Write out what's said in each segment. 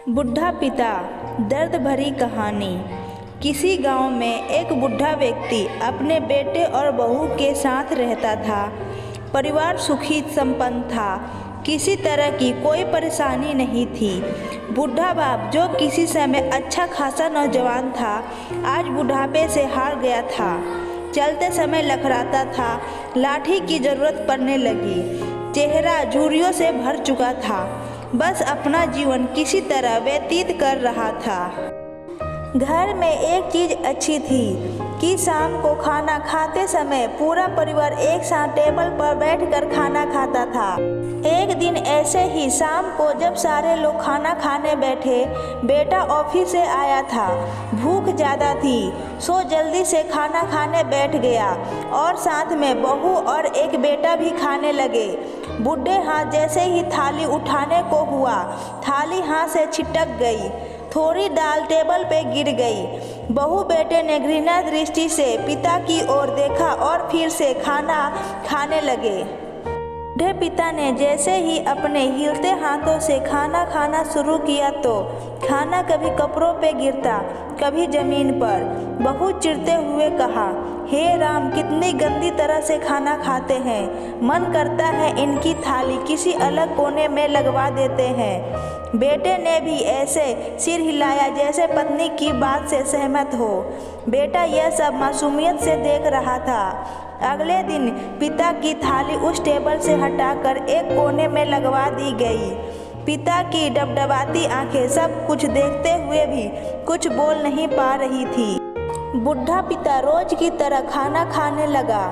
बुढ़ा पिता, दर्द भरी कहानी। किसी गांव में एक बुढ़ा व्यक्ति अपने बेटे और बहू के साथ रहता था। परिवार सुखी संपन्न था, किसी तरह की कोई परेशानी नहीं थी। बुढ़ा बाप, जो किसी समय अच्छा खासा नौजवान था, आज बुढ़ापे से हार गया था। चलते समय लखड़ाता था, लाठी की जरूरत पड़ने लगी। चेहरा झुर्रियों से भर चुका था, बस अपना जीवन किसी तरह व्यतीत कर रहा था। घर में एक चीज अच्छी थी कि शाम को खाना खाते समय पूरा परिवार एक साथ टेबल पर बैठकर खाना खाता था। एक दिन ऐसे ही शाम को जब सारे लोग खाना खाने बैठे, बेटा ऑफिस से आया था। भूख ज़्यादा थी, सो जल्दी से खाना खाने बैठ गया और साथ में बहू और एक बेटा भी खाने लगे। बूढ़े हाथ जैसे ही थाली उठाने को हुआ, थाली हाथ से छिटक गई। थोड़ी दाल टेबल पे गिर गई। बहू बेटे ने घृणा दृष्टि से पिता की ओर देखा और फिर से खाना खाने लगे। बूढ़े पिता ने जैसे ही अपने हिलते हाथों से खाना खाना शुरू किया तो खाना कभी कपड़ों पे गिरता, कभी जमीन पर। बहू चिढ़ते हुए कहा, हे राम, कितनी गंदी तरह से खाना खाते हैं। मन करता है इनकी थाली किसी अलग कोने में लगवा देते हैं। बेटे ने भी ऐसे सिर हिलाया जैसे पत्नी की बात से सहमत हो। बेटा यह सब मासूमियत से देख रहा था। अगले दिन पिता की थाली उस टेबल से हटाकर एक कोने में लगवा दी गई। पिता की डबडबाती आंखें सब कुछ देखते हुए भी कुछ बोल नहीं पा रही थी। बुढ़ा पिता रोज की तरह खाना खाने लगा।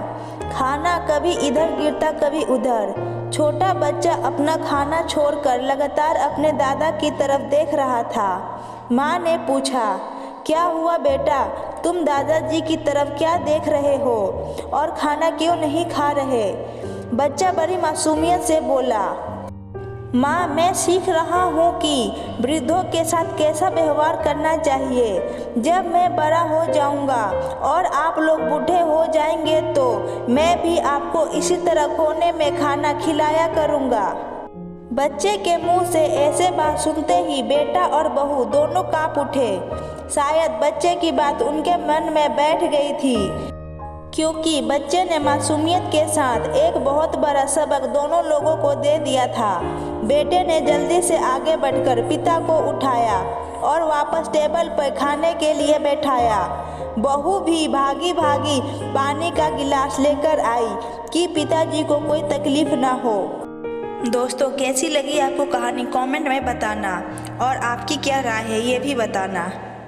खाना कभी इधर गिरता, कभी उधर। छोटा बच्चा अपना खाना छोड़कर लगातार अपने दादा की तरफ देख रहा था। माँ ने पूछा, क्या हुआ बेटा, तुम दादाजी की तरफ क्या देख रहे हो और खाना क्यों नहीं खा रहे? बच्चा बड़ी मासूमियत से बोला, माँ, मैं सीख रहा हूँ कि वृद्धों के साथ कैसा व्यवहार करना चाहिए। जब मैं बड़ा हो जाऊँगा और आप लोग बूढ़े हो जाएंगे तो मैं भी आपको इसी तरह कोने में खाना खिलाया करूँगा। बच्चे के मुंह से ऐसे बात सुनते ही बेटा और बहू दोनों कांप उठे। शायद बच्चे की बात उनके मन में बैठ गई थी, क्योंकि बच्चे ने मासूमियत के साथ एक बहुत बड़ा सबक दोनों लोगों को दे दिया था। बेटे ने जल्दी से आगे बढ़कर पिता को उठाया और वापस टेबल पर खाने के लिए बैठाया। बहू भी भागी भागी पानी का गिलास लेकर आई कि पिताजी को कोई तकलीफ ना हो। दोस्तों, कैसी लगी आपको कहानी कमेंट में बताना और आपकी क्या राय है ये भी बताना।